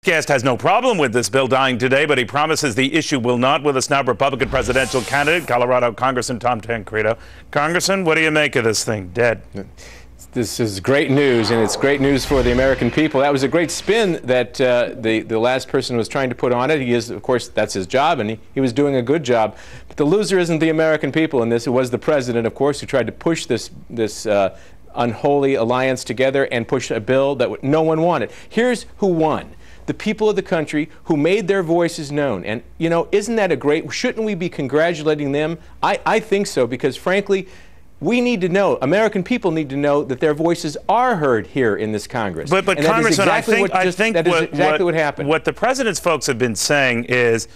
guest has no problem with this bill dying today, but he promises the issue will not. With us now, Republican presidential candidate, Colorado Congressman Tom Tancredo. Congressman, what do you make of this thing? Dead. This is great news, and it's great news for the American people. That was a great spin that the last person was trying to put on it. He is, of course, that's his job, and he was doing a good job. But the loser isn't the American people in this. It was the president, of course, who tried to push this unholy alliance together and push a bill that no one wanted. Here's who won. The people of the country who made their voices known. And, you know, isn't that a great, shouldn't we be congratulating them? I think so, because frankly, we need to know, American people need to know that their voices are heard here in this Congress. But Congressman, exactly I think that is exactly what happened. What the president's folks have been saying is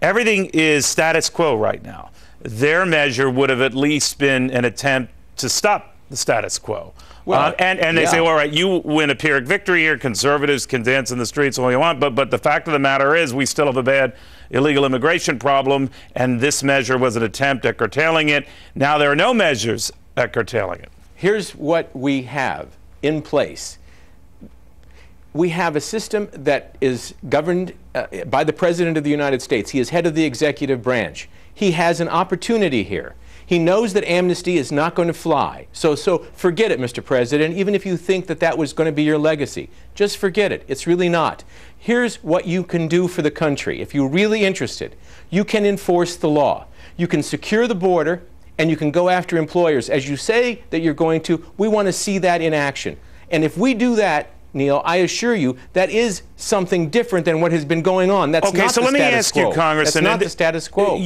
everything is status quo right now. Their measure would have at least been an attempt to stop the status quo. Well, and they say, well, all right, you win a Pyrrhic victory here. Conservatives can dance in the streets all you want, but the fact of the matter is we still have a bad illegal immigration problem, and this measure was an attempt at curtailing it. Now there are no measures at curtailing it. Here's what we have in place. We have a system that is governed by the President of the United States. He is head of the executive branch. He has an opportunity here. He knows that amnesty is not going to fly. So forget it, Mr. President, even if you think that that was going to be your legacy. Just forget it. It's really not. Here's what you can do for the country. If you're really interested, you can enforce the law. You can secure the border, and you can go after employers. As you say that you're going to, we want to see that in action. And if we do that, Neil, I assure you, that is something different than what has been going on. That's okay, not so the let me status ask quo. you, Congressman. That's not the status quo.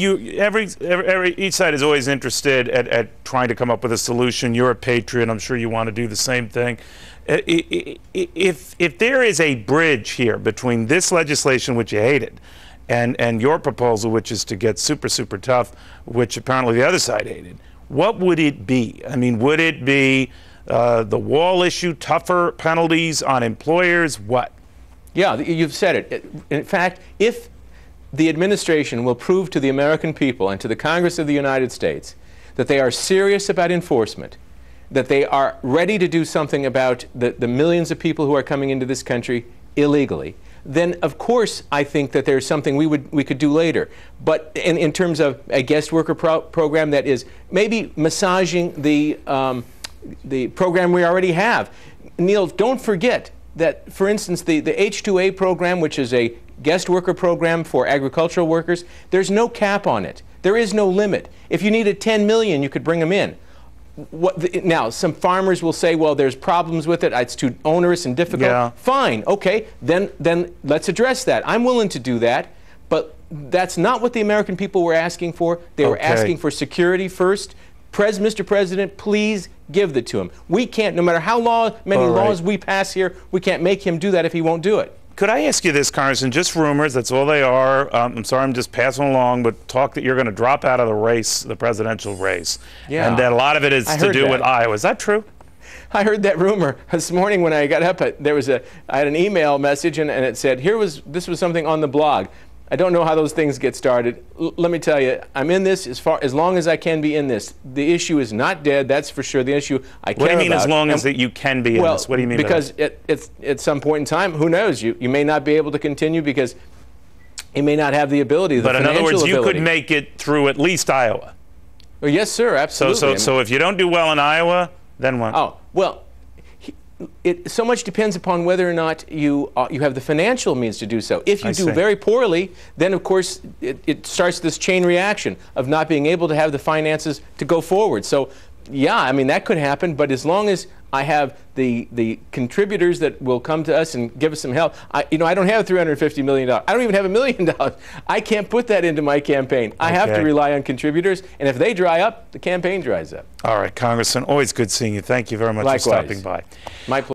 Each side is always interested at trying to come up with a solution. You're a patriot. I'm sure you want to do the same thing. If there is a bridge here between this legislation, which you hated, and your proposal, which is to get super, super tough, which apparently the other side hated, what would it be? I mean, would it be the wall issue, tougher penalties on employers, what? Yeah, you've said it. In fact, if the administration will prove to the American people and to the Congress of the United States that they are serious about enforcement, that they are ready to do something about the millions of people who are coming into this country illegally, then of course I think that there's something we could do later. But in terms of a guest worker program that is maybe massaging the program we already have. Neil, don't forget that, for instance, the H-2A program, which is a guest worker program for agricultural workers, there's no cap on it. There is no limit. If you needed 10 million, you could bring them in. Now, some farmers will say, well, there's problems with it. It's too onerous and difficult. Yeah. Fine. Okay. Then let's address that. I'm willing to do that. But that's not what the American people were asking for. They were asking for security first. Mr. President, please give it to him. We can't, no matter how many laws we pass here, we can't make him do that if he won't do it. Could I ask you this, Congressman? Just rumors, that's all they are. I'm sorry, I'm just passing along, but talk that you're going to drop out of the race, the presidential race. Yeah. And that a lot of it is to do with Iowa. Is that true? I heard that rumor this morning when I got up. I had an email message, and it said, this was something on the blog. I don't know how those things get started. Let me tell you, I'm in this as long as I can be in this. The issue is not dead, that's for sure. The issue I care about. What do you mean as long as that you can be in this? What do you mean because by that? It's at some point in time, who knows? You may not be able to continue because you may not have the ability, But in other words, you could make it through at least Iowa. Well, yes, sir, absolutely. So if you don't do well in Iowa, then what? Oh, well, so much depends upon whether or not you have the financial means to do so. If you do very poorly, then of course it starts this chain reaction of not being able to have the finances to go forward. So yeah, I mean, that could happen, but as long as I have the contributors that will come to us and give us some help. I don't have $350 million. I don't even have $1 million. I can't put that into my campaign. I have to rely on contributors, and if they dry up, the campaign dries up. All right, Congressman, always good seeing you. Thank you very much for stopping by. My pleasure.